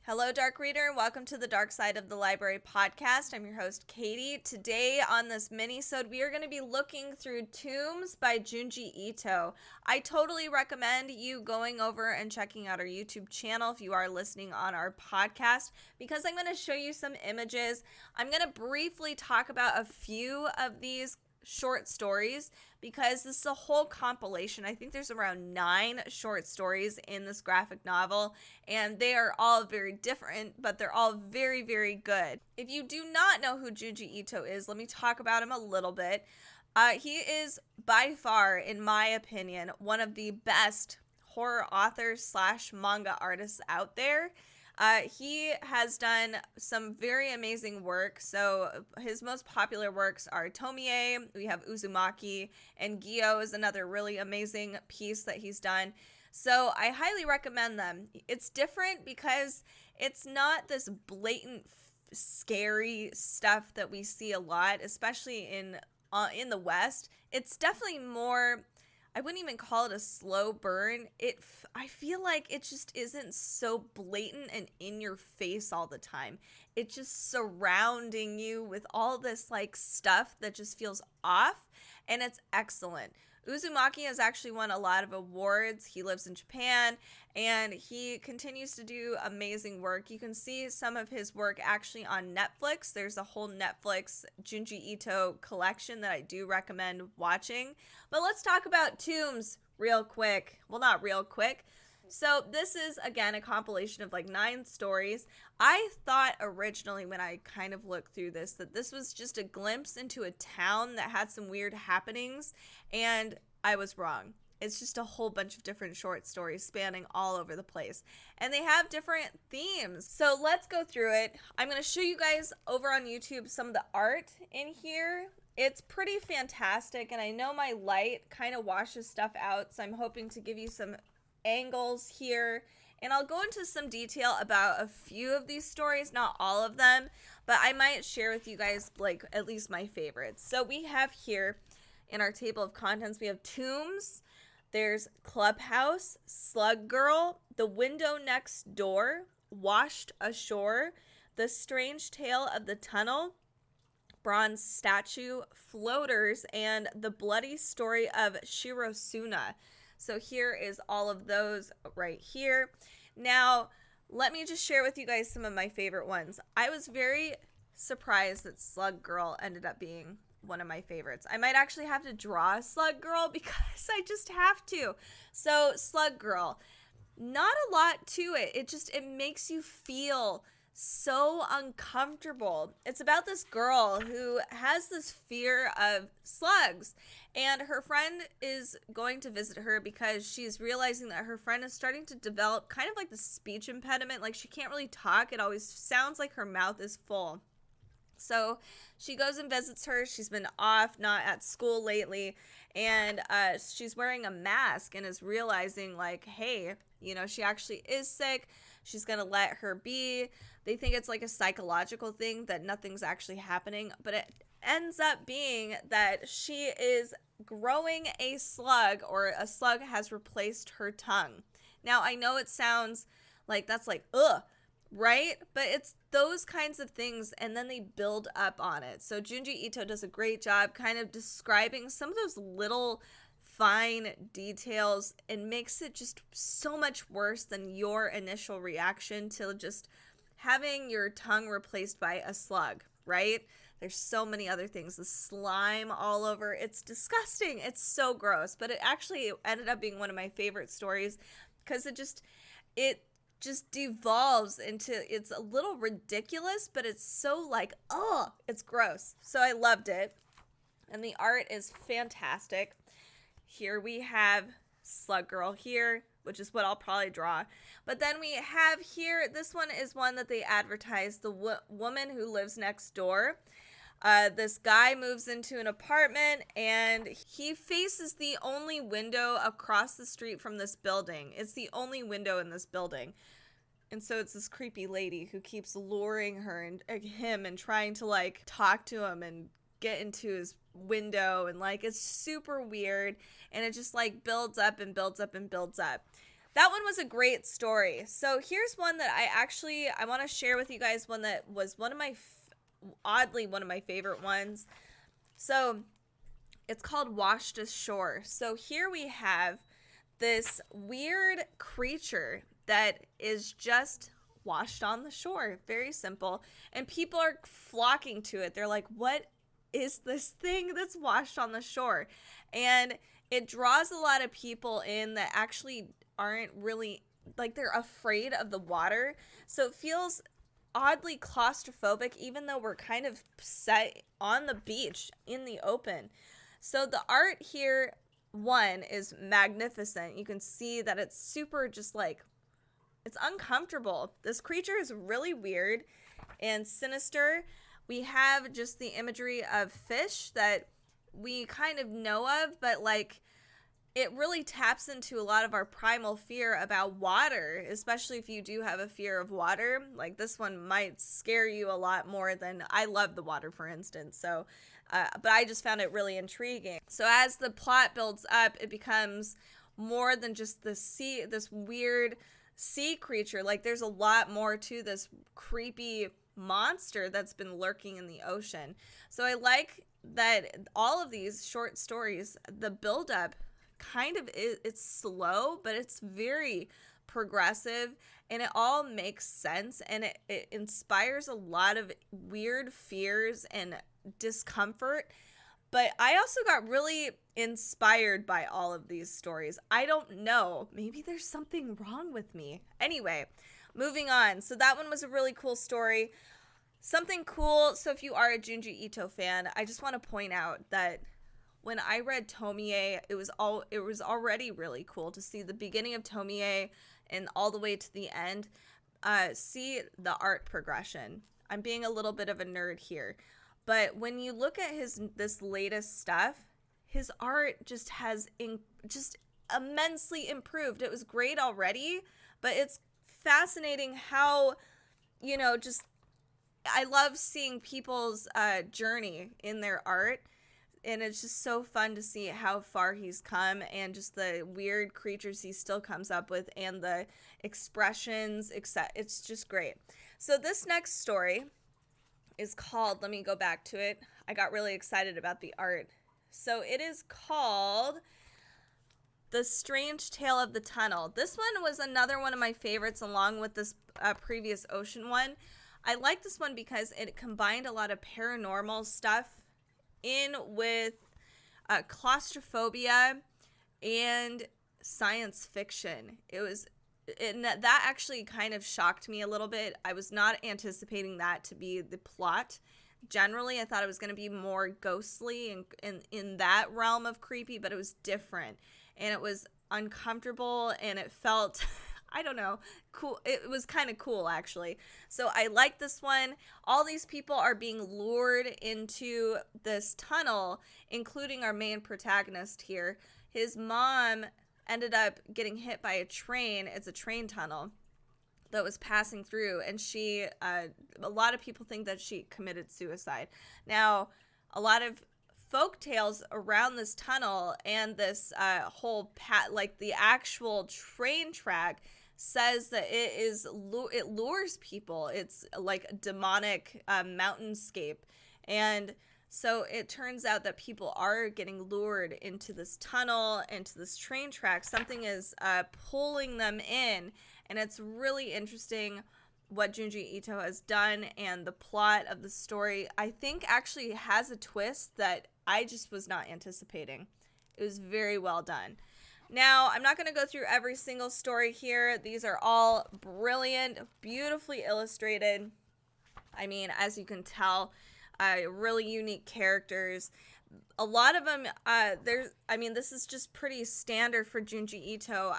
Hello, Dark Reader, and welcome to the Dark Side of the Library podcast. I'm your host, Katie. Today on this mini-sode, we are going to be looking through Tombs by Junji Ito. I totally recommend you going over and checking out our YouTube channel if you are listening on our podcast, because I'm going to show you some images. I'm going to briefly talk about a few of these short stories because this is a whole compilation. I think there's around 9 short stories in this graphic novel, and they are all very different, but they're all very, very good. If you do not know who Junji Ito is, let me talk about him a little bit. He is by far, in my opinion, one of the best horror authors slash manga artists out there. He has done some very amazing work. So his most popular works are Tomie, we have Uzumaki, and Gyo is another really amazing piece that he's done. So I highly recommend them. It's different because it's not this blatant, scary stuff that we see a lot, especially in the West. It's definitely more, I wouldn't even call it a slow burn. I feel like it just isn't so blatant and in your face all the time. It's just surrounding you with all this like stuff that just feels off, and it's excellent. Uzumaki has actually won a lot of awards. He lives in Japan, and he continues to do amazing work. You can see some of his work actually on Netflix. There's a whole Netflix Junji Ito collection that I do recommend watching. But let's talk about Tombs real quick. Well, not real quick. So this is, again, a compilation of like 9 stories. I thought originally when I kind of looked through this that this was just a glimpse into a town that had some weird happenings, and I was wrong. It's just a whole bunch of different short stories spanning all over the place, and they have different themes. So let's go through it. I'm going to show you guys over on YouTube some of the art in here. It's pretty fantastic, and I know my light kind of washes stuff out, so I'm hoping to give you some angles here, and I'll go into some detail about a few of these stories, not all of them, but I might share with you guys like at least my favorites. So we have here in our table of contents, we have Tombs, there's Clubhouse, Slug Girl, The Window Next Door, Washed Ashore, The Strange Tale of the Tunnel, Bronze Statue, Floaters, and The Bloody Story of Shirosuna. So here is all of those right here. Now, let me just share with you guys some of my favorite ones. I was very surprised that Slug Girl ended up being one of my favorites. I might actually have to draw a Slug Girl because I just have to. So Slug Girl, not a lot to it. It makes you feel so uncomfortable. It's about this girl who has this fear of slugs, and her friend is going to visit her because she's realizing that her friend is starting to develop kind of like the speech impediment. Like she can't really talk. It always sounds like her mouth is full. So she goes and visits her. She's been off, not at school lately, and she's wearing a mask and is realizing like, hey, she actually is sick. She's going to let her be. They think it's like a psychological thing, that nothing's actually happening, but it ends up being that she is growing a slug, or a slug has replaced her tongue. Now, I know it sounds like that's like, ugh, right? But it's those kinds of things, and then they build up on it. So Junji Ito does a great job kind of describing some of those little fine details, and makes it just so much worse than your initial reaction to just having your tongue replaced by a slug, right? There's so many other things. The slime all over. It's disgusting. It's so gross. But it actually ended up being one of my favorite stories because it just devolves into, it's a little ridiculous, but it's so like, oh, it's gross. So I loved it. And the art is fantastic. Here we have Slug Girl here, which is what I'll probably draw. But then we have here, this one is one that they advertise, the woman who lives next door. This guy moves into an apartment, and he faces the only window across the street from this building. It's the only window in this building. And so it's this creepy lady who keeps luring him and trying to like talk to him and get into his window, and like it's super weird, and it just like builds up and builds up and builds up. that one was a great story. So here's one that I want to share with you guys, one that was oddly one of my favorite ones. So it's called Washed Ashore. So here we have this weird creature that is just washed on the shore. Very simple. And people are flocking to it. They're like, what is this thing that's washed on the shore? And it draws a lot of people in that actually aren't really, like, they're afraid of the water. So it feels oddly claustrophobic, even though we're kind of set on the beach in the open. So the art here, one, is magnificent. You can see that it's super just like, it's uncomfortable. This creature is really weird and sinister. We have just the imagery of fish that we kind of know of, but like it really taps into a lot of our primal fear about water, especially if you do have a fear of water. Like this one might scare you a lot more than I love the water, for instance. So, but I just found it really intriguing. So as the plot builds up, it becomes more than just this weird sea creature. Like there's a lot more to this creepy monster that's been lurking in the ocean. So I like that all of these short stories, the buildup kind of it's slow, but it's very progressive and it all makes sense, and it inspires a lot of weird fears and discomfort. But I also got really inspired by all of these stories. I don't know, maybe there's something wrong with me. Anyway, moving on. So that one was a really cool story. Something cool. So if you are a Junji Ito fan, I just want to point out that when I read Tomie, it was already really cool to see the beginning of Tomie and all the way to the end. See the art progression. I'm being a little bit of a nerd here, but when you look at this latest stuff, his art just has just immensely improved. It was great already, but it's fascinating how, just I love seeing people's journey in their art. And it's just so fun to see how far he's come and just the weird creatures he still comes up with and the expressions, etc. It's just great. So this next story is called, let me go back to it. I got really excited about the art. So it is called The Strange Tale of the Tunnel. This one was another one of my favorites along with this previous ocean one. I like this one because it combined a lot of paranormal stuff in with claustrophobia and science fiction. That actually kind of shocked me a little bit. I was not anticipating that to be the plot. Generally, I thought it was going to be more ghostly and in that realm of creepy, but it was different. And it was uncomfortable and it felt I don't know, cool. It was kind of cool, actually. So I like this one. All these people are being lured into this tunnel, including our main protagonist here. His mom ended up getting hit by a train. It's a train tunnel that was passing through, and a lot of people think that she committed suicide. Now, a lot of folk tales around this tunnel and this whole like the actual train track says that it lures people. It's like a demonic mountainscape, and so it turns out that people are getting lured into this tunnel, into this train track. Something is pulling them in, and it's really interesting what Junji Ito has done, and the plot of the story I think actually has a twist that I just was not anticipating. It was very well done. Now, I'm not going to go through every single story here. These are all brilliant, beautifully illustrated. I mean, as you can tell, really unique characters. A lot of them, this is just pretty standard for Junji Ito.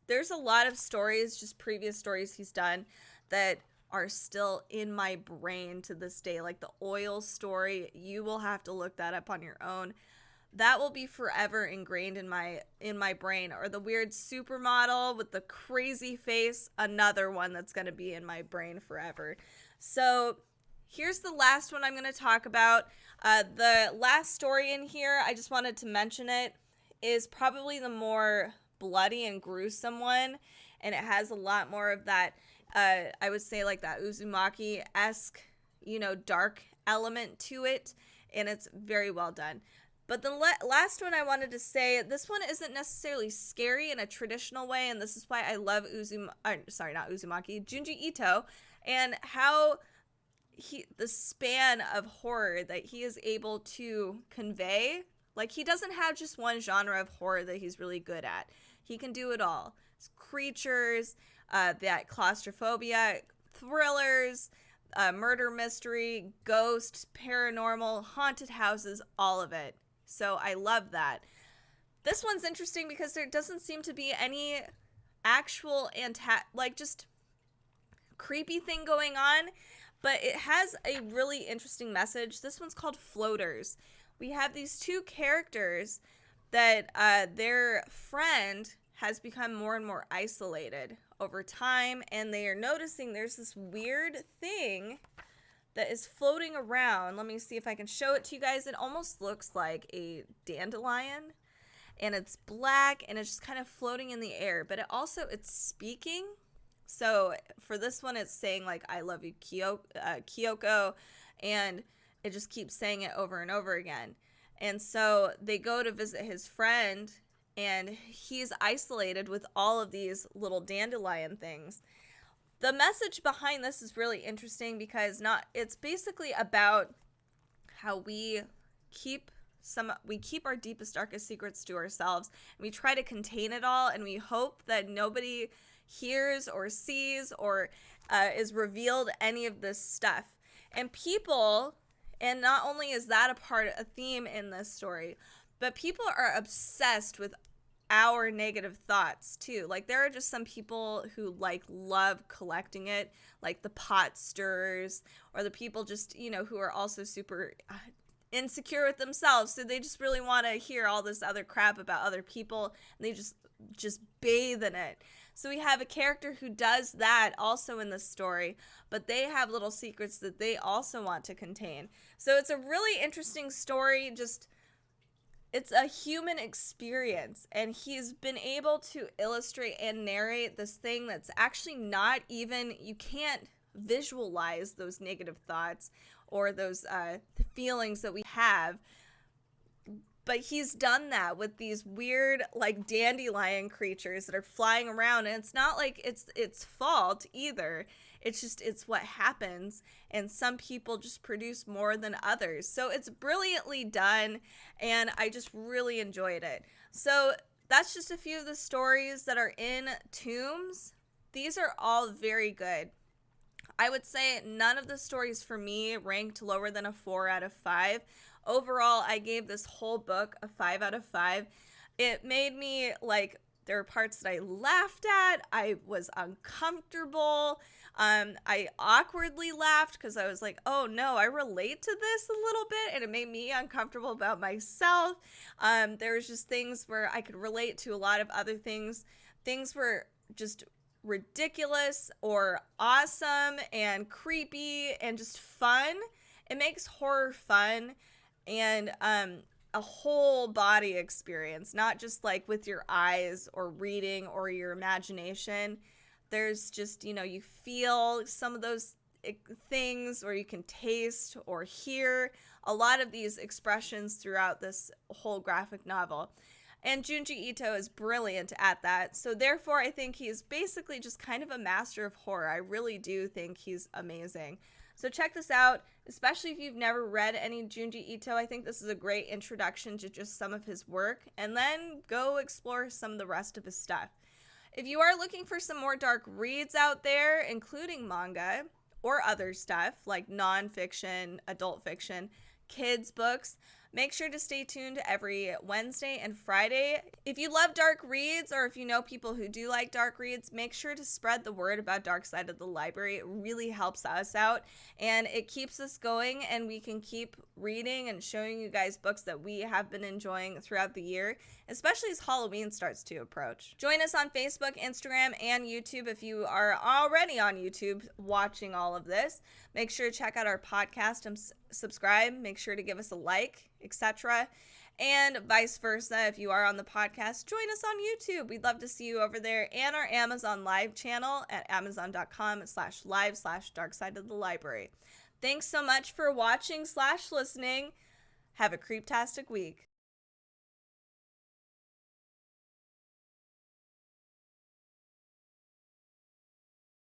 There's a lot of stories, just previous stories he's done, that are still in my brain to this day. Like the oil story, you will have to look that up on your own. That will be forever ingrained in my brain. Or the weird supermodel with the crazy face, another one that's going to be in my brain forever. So here's the last one I'm going to talk about. The last story in here, I just wanted to mention it, is probably the more bloody and gruesome one, and it has a lot more of that, I would say like that Uzumaki-esque, dark element to it, and it's very well done. But the last one I wanted to say, this one isn't necessarily scary in a traditional way, and this is why I love Junji Ito, and how the span of horror that he is able to convey. Like, he doesn't have just one genre of horror that he's really good at. He can do it all. It's creatures, that claustrophobia, thrillers, murder mystery, ghosts, paranormal, haunted houses, all of it. So I love that. This one's interesting because there doesn't seem to be any actual just creepy thing going on, but it has a really interesting message. This one's called Floaters. We have these two characters that their friend has become more and more isolated over time, and they are noticing there's this weird thing that is floating around. Let me see if I can show it to you guys. It almost looks like a dandelion, and it's black, and it's just kind of floating in the air, but it's speaking. So for this one, it's saying like, I love you, Kyoko, and it just keeps saying it over and over again. And so they go to visit his friend, and he's isolated with all of these little dandelion things. The message behind this is really interesting because it's basically about how we keep our deepest, darkest secrets to ourselves, and we try to contain it all, and we hope that nobody hears or sees or is revealed any of this stuff. And not only is that a theme in this story, but people are obsessed with our negative thoughts too. Like, there are just some people who love collecting it, like the pot stirrers, or the people just, who are also super insecure with themselves, so they just really want to hear all this other crap about other people, and they just bathe in it. So we have a character who does that also in the story, but they have little secrets that they also want to contain. So it's a really interesting story. It's a human experience, and he's been able to illustrate and narrate this thing that's actually not even, you can't visualize those negative thoughts or those feelings that we have. But he's done that with these weird, dandelion creatures that are flying around, and it's not like it's fault either. It's what happens, and some people just produce more than others. So it's brilliantly done, and I just really enjoyed it. So that's just a few of the stories that are in Tombs. These are all very good. I would say none of the stories for me ranked lower than a 4 out of 5. Overall, I gave this whole book a 5 out of 5. It made me, there were parts that I laughed at. I was uncomfortable. I awkwardly laughed because I was like, oh no, I relate to this a little bit, and it made me uncomfortable about myself. There was just things where I could relate to a lot of other things. Things were just ridiculous or awesome and creepy and just fun. It makes horror fun and a whole body experience, not just with your eyes or reading or your imagination. There's just, you feel some of those things, or you can taste or hear a lot of these expressions throughout this whole graphic novel. And Junji Ito is brilliant at that. So therefore, I think he's basically just kind of a master of horror. I really do think he's amazing. So check this out, especially if you've never read any Junji Ito. I think this is a great introduction to just some of his work, and then go explore some of the rest of his stuff. If you are looking for some more dark reads out there, including manga or other stuff like nonfiction, adult fiction, kids books, make sure to stay tuned every Wednesday and Friday. If you love dark reads, or if you know people who do like dark reads, make sure to spread the word about Dark Side of the Library. It really helps us out, and it keeps us going, and we can keep reading and showing you guys books that we have been enjoying throughout the year, especially as Halloween starts to approach. Join us on Facebook, Instagram, and YouTube if you are already on YouTube watching all of this. Make sure to check out our podcast and subscribe. Make sure to give us a like, etc. And vice versa, if you are on the podcast, join us on YouTube. We'd love to see you over there, and our Amazon Live channel at amazon.com/live/darkside of the library. Thanks so much for watching/listening. Have a creeptastic week.